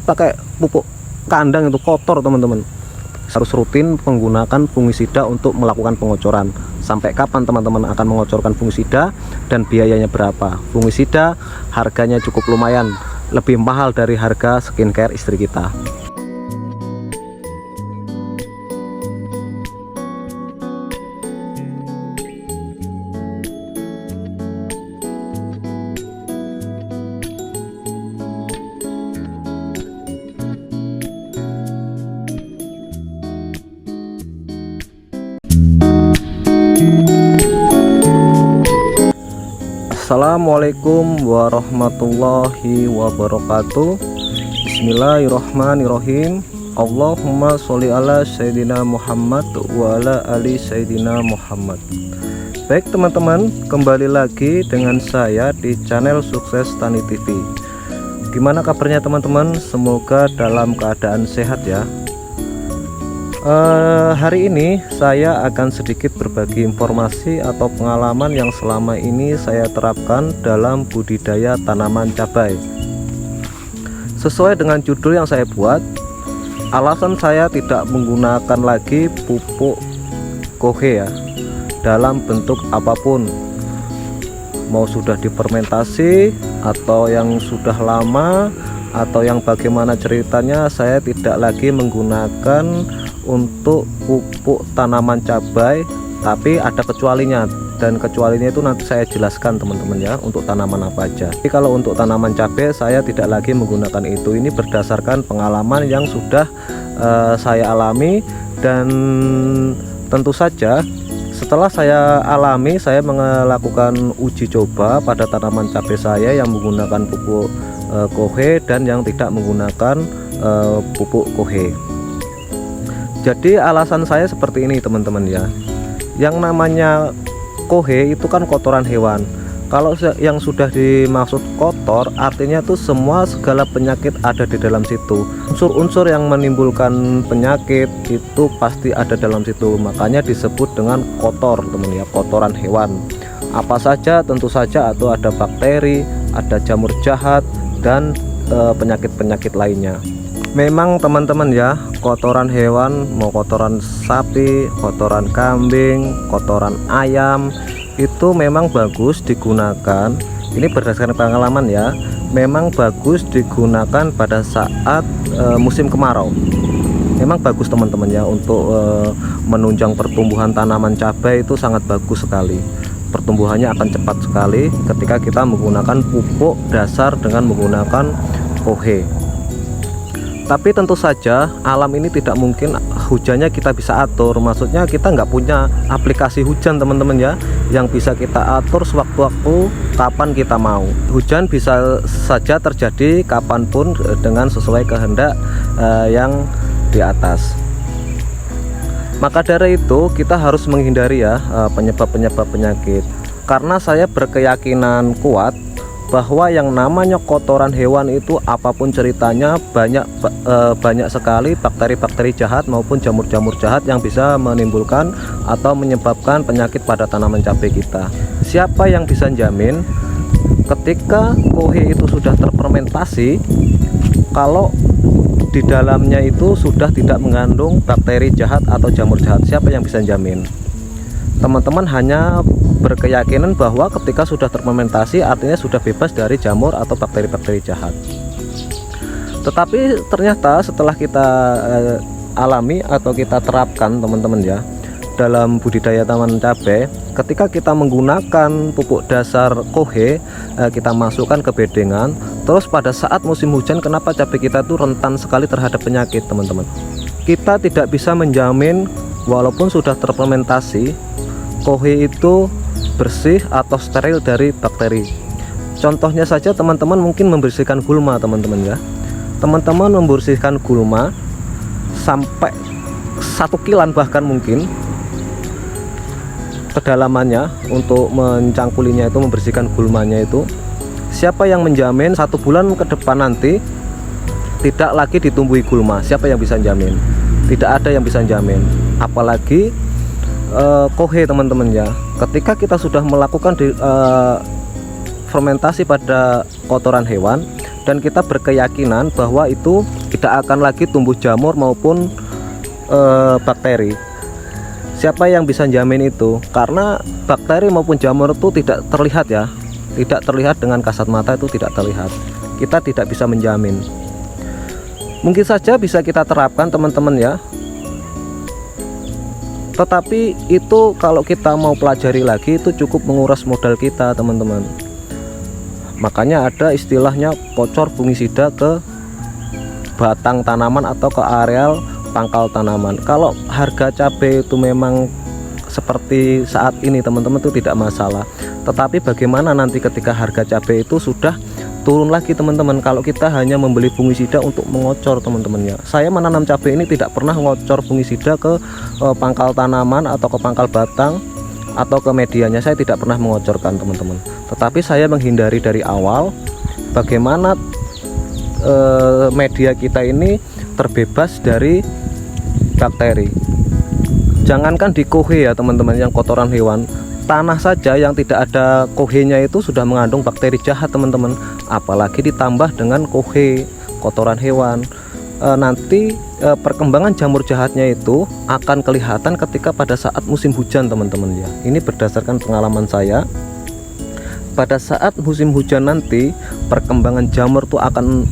pakai pupuk kandang itu kotor teman-teman. Harus rutin menggunakan fungisida untuk melakukan pengocoran. Sampai kapan teman-teman akan mengocorkan fungisida dan biayanya berapa? Fungisida harganya cukup lumayan, lebih mahal dari harga skincare istri kita. Assalamualaikum warahmatullahi wabarakatuh. Bismillahirrahmanirrahim. Allahumma sholli ala Sayyidina Muhammad wa ala ali Sayyidina Muhammad. Baik teman-teman, kembali lagi dengan saya di channel Sukses Tani TV. Gimana kabarnya teman-teman? Semoga dalam keadaan sehat ya. Hari ini saya akan sedikit berbagi informasi atau pengalaman yang selama ini saya terapkan dalam budidaya tanaman cabai. Sesuai dengan judul yang saya buat, alasan saya tidak menggunakan lagi pupuk kohe ya, dalam bentuk apapun, mau sudah difermentasi atau yang sudah lama atau yang bagaimana ceritanya, saya tidak lagi menggunakan untuk pupuk tanaman cabai, tapi ada kecualinya, dan kecualinya itu nanti saya jelaskan teman-teman ya, untuk tanaman apa aja. Jadi kalau untuk tanaman cabai saya tidak lagi menggunakan itu. Ini berdasarkan pengalaman yang sudah saya alami, dan tentu saja setelah saya alami, saya melakukan uji coba pada tanaman cabai saya yang menggunakan pupuk kohe dan yang tidak menggunakan pupuk kohe. Jadi alasan saya seperti ini teman-teman ya. Yang namanya kohe itu kan kotoran hewan. Kalau yang sudah dimaksud kotor, artinya tuh semua segala penyakit ada di dalam situ. Unsur-unsur yang menimbulkan penyakit itu pasti ada dalam situ. Makanya disebut dengan kotor teman ya, kotoran hewan. Apa saja? Tentu saja atau ada bakteri, ada jamur jahat, dan penyakit-penyakit lainnya. Memang teman-teman ya, kotoran hewan, mau kotoran sapi, kotoran kambing, kotoran ayam, itu memang bagus digunakan. Ini berdasarkan pengalaman ya, memang bagus digunakan pada saat musim kemarau. Memang bagus teman-teman ya, untuk menunjang pertumbuhan tanaman cabai itu sangat bagus sekali. Pertumbuhannya akan cepat sekali ketika kita menggunakan pupuk dasar dengan menggunakan kohe. Tapi tentu saja alam ini tidak mungkin hujannya kita bisa atur. Maksudnya kita nggak punya aplikasi hujan teman-teman ya, yang bisa kita atur sewaktu-waktu kapan kita mau. Hujan bisa saja terjadi kapanpun dengan sesuai kehendak yang di atas. Maka dari itu kita harus menghindari ya penyebab-penyebab penyakit. Karena saya berkeyakinan kuat bahwa yang namanya kotoran hewan itu apapun ceritanya, banyak sekali bakteri-bakteri jahat maupun jamur-jamur jahat yang bisa menimbulkan atau menyebabkan penyakit pada tanaman cabai kita. Siapa yang bisa jamin ketika kohe itu sudah terfermentasi, kalau di dalamnya itu sudah tidak mengandung bakteri jahat atau jamur jahat? Siapa yang bisa jamin? Teman-teman hanya berkeyakinan bahwa ketika sudah terfermentasi artinya sudah bebas dari jamur atau bakteri-bakteri jahat. Tetapi ternyata setelah kita alami atau kita terapkan teman-teman ya, dalam budidaya tanaman cabai, ketika kita menggunakan pupuk dasar kohe, kita masukkan ke bedengan, terus pada saat musim hujan, kenapa cabai kita tuh rentan sekali terhadap penyakit teman-teman? Kita tidak bisa menjamin walaupun sudah terfermentasi kohe itu bersih atau steril dari bakteri. Contohnya saja teman-teman mungkin membersihkan gulma teman-teman ya. Teman-teman membersihkan gulma sampai 1 kilan bahkan mungkin kedalamannya untuk mencangkulinya itu, membersihkan gulmanya itu. Siapa yang menjamin 1 bulan ke depan nanti tidak lagi ditumbuhi gulma? Siapa yang bisa jamin? Tidak ada yang bisa jamin. Apalagi kohe teman-teman ya. Ketika kita sudah melakukan fermentasi pada kotoran hewan, dan kita berkeyakinan bahwa itu tidak akan lagi tumbuh jamur maupun bakteri. Siapa yang bisa jamin itu? Karena bakteri maupun jamur itu tidak terlihat ya, tidak terlihat dengan kasat mata, itu tidak terlihat. Kita tidak bisa menjamin. Mungkin saja bisa kita terapkan teman-teman ya, tetapi itu kalau kita mau pelajari lagi itu cukup menguras modal kita teman-teman. Makanya ada istilahnya pocor fungisida ke batang tanaman atau ke areal pangkal tanaman. Kalau harga cabai itu memang seperti saat ini teman-teman itu tidak masalah, tetapi bagaimana nanti ketika harga cabai itu sudah turun lagi teman-teman, kalau kita hanya membeli fungisida untuk mengocor teman-teman ya. Saya menanam cabai ini tidak pernah ngocor fungisida ke pangkal tanaman atau ke pangkal batang atau ke medianya, saya tidak pernah mengocorkan teman-teman. Tetapi saya menghindari dari awal bagaimana media kita ini terbebas dari bakteri. Jangankan di kohe ya teman-teman, yang kotoran hewan, tanah saja yang tidak ada kohenya itu sudah mengandung bakteri jahat teman-teman, apalagi ditambah dengan kohe, kotoran hewan. Nanti perkembangan jamur jahatnya itu akan kelihatan ketika pada saat musim hujan teman-teman ya. Ini berdasarkan pengalaman saya. Pada saat musim hujan nanti perkembangan jamur itu akan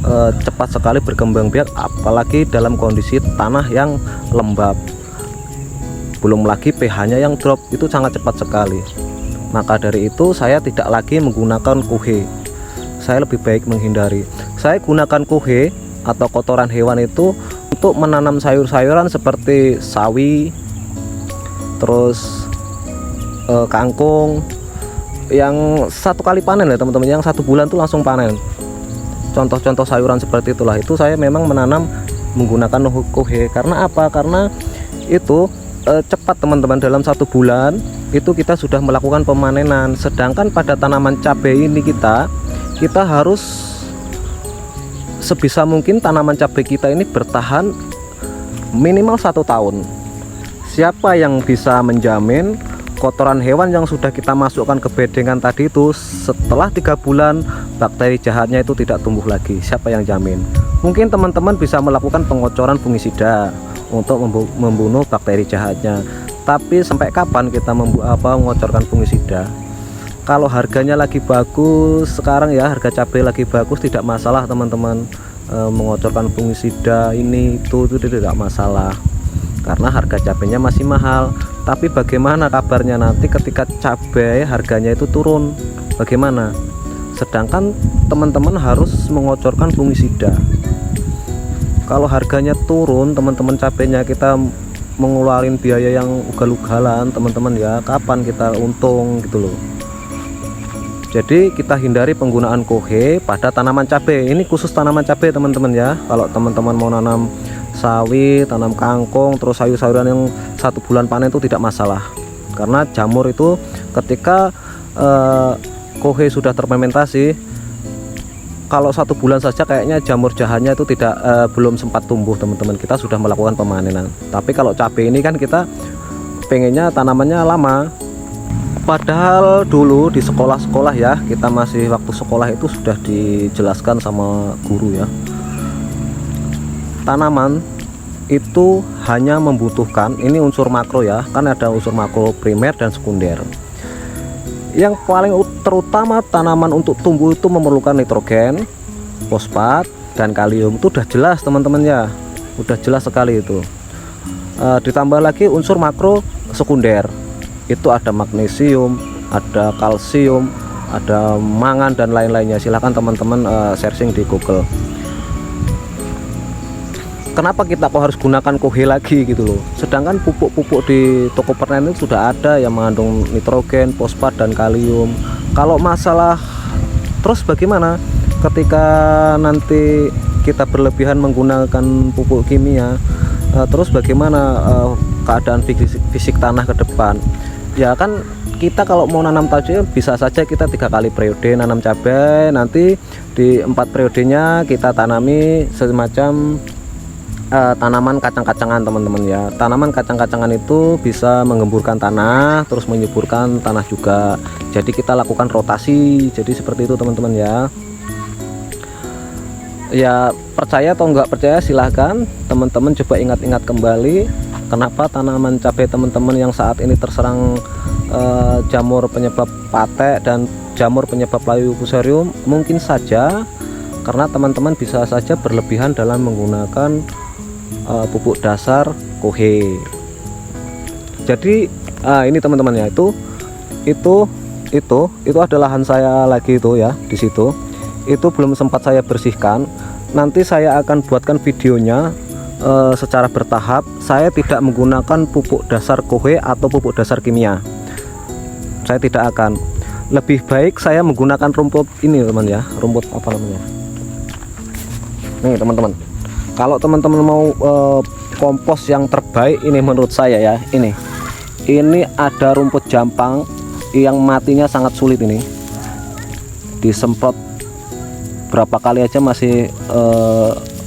cepat sekali berkembang biak, apalagi dalam kondisi tanah yang lembab, belum lagi pH-nya yang drop, itu sangat cepat sekali. Maka dari itu saya tidak lagi menggunakan kohe, saya lebih baik menghindari. Saya gunakan kohe atau kotoran hewan itu untuk menanam sayur-sayuran seperti sawi, terus kangkung yang 1 kali panen ya teman-teman, yang 1 bulan tuh langsung panen. Contoh-contoh sayuran seperti itulah, itu saya memang menanam menggunakan kohe. Karena apa? Karena itu cepat teman-teman, dalam 1 bulan itu kita sudah melakukan pemanenan. Sedangkan pada tanaman cabai ini kita harus sebisa mungkin tanaman cabai kita ini bertahan minimal 1 tahun. Siapa yang bisa menjamin kotoran hewan yang sudah kita masukkan ke bedengan tadi itu setelah 3 bulan bakteri jahatnya itu tidak tumbuh lagi? Siapa yang jamin? Mungkin teman-teman bisa melakukan pengocoran fungisida untuk membunuh bakteri jahatnya, tapi sampai kapan kita mengocorkan fungisida? Kalau harganya lagi bagus sekarang ya, harga cabai lagi bagus, tidak masalah teman-teman. Mengocorkan fungisida ini itu tidak masalah karena harga cabainya masih mahal. Tapi bagaimana kabarnya nanti ketika cabai harganya itu turun? Bagaimana? Sedangkan teman-teman harus mengocorkan fungisida. Kalau harganya turun teman-teman, cabainya kita mengeluarin biaya yang ugal-ugalan teman-teman ya, kapan kita untung gitu loh. Jadi kita hindari penggunaan kohe pada tanaman cabai. Ini khusus tanaman cabai teman-teman ya. Kalau teman-teman mau nanam sawi, tanam kangkung, terus sayur-sayuran yang 1 bulan panen itu tidak masalah, karena jamur itu ketika kohe sudah terfermentasi, kalau 1 bulan saja kayaknya jamur jahatnya itu belum sempat tumbuh teman-teman, kita sudah melakukan pemanenan. Tapi kalau cabai ini kan kita pengennya tanamannya lama. Padahal dulu di sekolah-sekolah ya, kita masih waktu sekolah itu sudah dijelaskan sama guru ya, tanaman itu hanya membutuhkan, ini unsur makro ya, kan ada unsur makro primer dan sekunder. Yang paling terutama tanaman untuk tumbuh itu memerlukan nitrogen, fosfat, dan kalium. Itu udah jelas teman-teman ya, udah jelas sekali itu. Ditambah lagi unsur makro sekunder, itu ada magnesium, ada kalsium, ada mangan dan lain-lainnya. Silahkan teman-teman searching di Google. Kenapa kita kok harus gunakan kohe lagi gitu loh? Sedangkan pupuk-pupuk di toko pertanian itu sudah ada yang mengandung nitrogen, fosfat, dan kalium. Kalau masalah terus bagaimana ketika nanti kita berlebihan menggunakan pupuk kimia, terus bagaimana keadaan fisik tanah ke depan? Ya kan kita kalau mau nanam cabai bisa saja kita 3 kali periode nanam cabai, nanti di 4 periodenya kita tanami semacam tanaman kacang-kacangan teman-teman ya. Tanaman kacang-kacangan itu bisa menggemburkan tanah, terus menyuburkan tanah juga. Jadi kita lakukan rotasi, jadi seperti itu teman-teman ya. Ya percaya atau nggak percaya silahkan teman-teman coba ingat-ingat kembali kenapa tanaman cabai teman-teman yang saat ini terserang jamur penyebab patek dan jamur penyebab layu fusarium. Mungkin saja karena teman-teman bisa saja berlebihan dalam menggunakan pupuk dasar kohe. Jadi ini teman-teman ya, itu adalah lahan saya lagi itu ya, di situ itu belum sempat saya bersihkan. Nanti saya akan buatkan videonya secara bertahap. Saya tidak menggunakan pupuk dasar kohe atau pupuk dasar kimia, saya tidak akan. Lebih baik saya menggunakan rumput ini teman ya, rumput apa namanya nih teman-teman. Kalau teman-teman mau kompos yang terbaik ini menurut saya ya, ini ada rumput jampang yang matinya sangat sulit. Ini disemprot berapa kali aja masih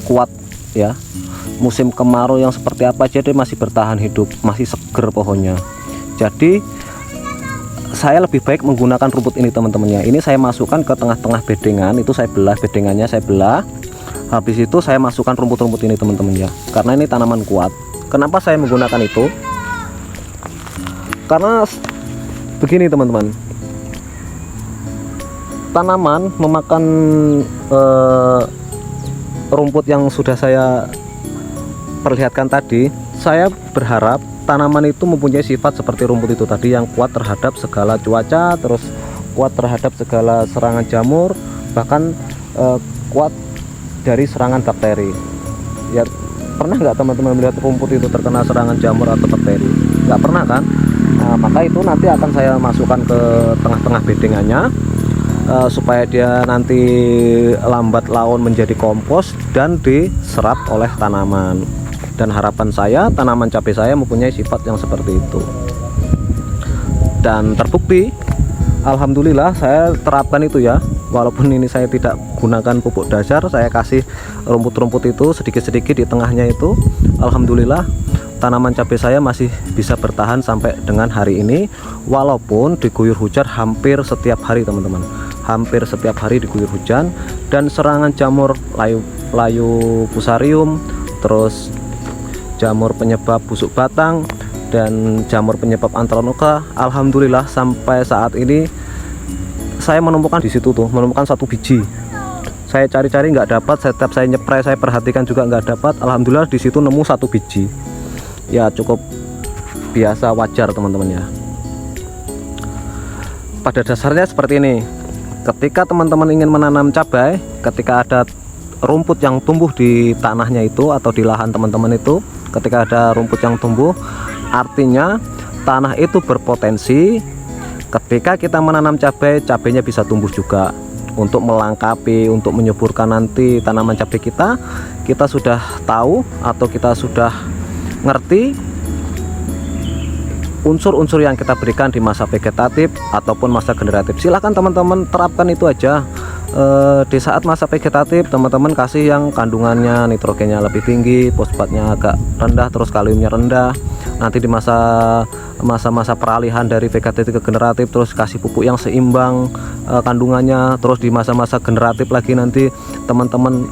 kuat ya. Musim kemarau yang seperti apa aja dia masih bertahan hidup, masih seger pohonnya. Jadi saya lebih baik menggunakan rumput ini teman-teman ya. Ini saya masukkan ke tengah-tengah bedengan, itu saya belah bedengannya, saya belah. Habis itu saya masukkan rumput-rumput ini teman-teman ya, karena ini tanaman kuat. Kenapa saya menggunakan itu? Karena begini teman-teman, tanaman memakan rumput yang sudah saya perlihatkan tadi. Saya berharap tanaman itu mempunyai sifat seperti rumput itu tadi, yang kuat terhadap segala cuaca, terus kuat terhadap segala serangan jamur, bahkan kuat dari serangan bakteri. Ya pernah nggak teman-teman melihat rumput itu terkena serangan jamur atau bakteri? Nggak pernah kan? Nah, maka itu nanti akan saya masukkan ke tengah-tengah bedengannya supaya dia nanti lambat laun menjadi kompos dan diserap oleh tanaman. Dan harapan saya tanaman cabai saya mempunyai sifat yang seperti itu. Dan terbukti, alhamdulillah saya terapkan itu ya. Walaupun ini saya tidak gunakan pupuk dasar, saya kasih rumput-rumput itu sedikit-sedikit di tengahnya itu. Alhamdulillah tanaman cabai saya masih bisa bertahan sampai dengan hari ini, walaupun diguyur hujan hampir setiap hari teman-teman. Hampir setiap hari diguyur hujan, dan serangan jamur layu fusarium, terus jamur penyebab busuk batang, dan jamur penyebab Anthranoga, alhamdulillah sampai saat ini saya menemukan di situ tuh, menemukan 1 biji. Saya cari-cari nggak dapat, setiap saya nyepray saya perhatikan juga nggak dapat. Alhamdulillah di situ nemu 1 biji. Ya cukup biasa, wajar teman-teman ya. Pada dasarnya seperti ini. Ketika teman-teman ingin menanam cabai, ketika ada rumput yang tumbuh di tanahnya itu atau di lahan teman-teman itu, ketika ada rumput yang tumbuh, artinya tanah itu berpotensi ketika kita menanam cabai, cabainya bisa tumbuh juga. Untuk melengkapi, untuk menyuburkan nanti tanaman cabai kita sudah tahu atau kita sudah ngerti unsur-unsur yang kita berikan di masa vegetatif ataupun masa generatif. Silahkan teman-teman terapkan itu aja. Di saat masa vegetatif teman-teman kasih yang kandungannya nitrogennya lebih tinggi, fosfatnya agak rendah, terus kaliumnya rendah. Nanti di masa peralihan dari vegetatif ke generatif terus kasih pupuk yang seimbang kandungannya. Terus di masa-masa generatif lagi nanti teman-teman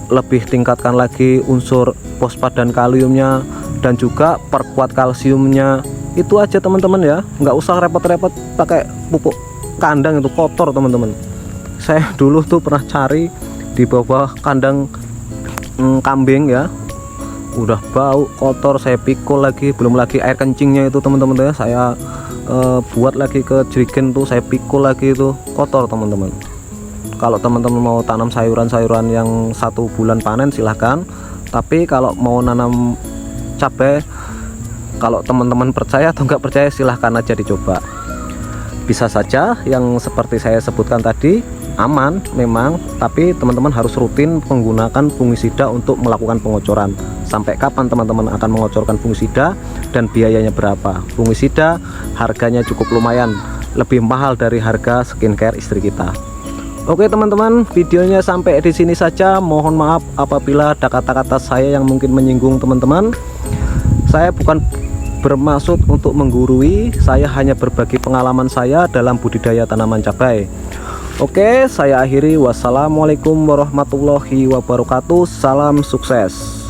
lebih tingkatkan lagi unsur fosfat dan kaliumnya, dan juga perkuat kalsiumnya. Itu aja teman-teman ya, nggak usah repot-repot pakai pupuk kandang, itu kotor teman-teman. Saya dulu tuh pernah cari di bawah kandang kambing ya, udah bau kotor, saya pikul lagi, belum lagi air kencingnya itu teman-teman ya, saya buat lagi ke jerigen tuh, saya pikul lagi, itu kotor teman-teman. Kalau teman-teman mau tanam sayuran-sayuran yang 1 bulan panen silahkan, tapi kalau mau nanam cabai, kalau teman-teman percaya atau nggak percaya silahkan aja dicoba. Bisa saja yang seperti saya sebutkan tadi aman memang, tapi teman-teman harus rutin menggunakan fungisida untuk melakukan pengocoran. Sampai kapan teman-teman akan mengocorkan fungisida dan biayanya berapa? Fungisida harganya cukup lumayan, lebih mahal dari harga skincare istri kita. Oke teman-teman, videonya sampai di sini saja. Mohon maaf apabila ada kata-kata saya yang mungkin menyinggung teman-teman. Saya bukan bermaksud untuk menggurui, saya hanya berbagi pengalaman saya dalam budidaya tanaman cabai. Oke, saya akhiri. Wassalamualaikum warahmatullahi wabarakatuh. Salam sukses.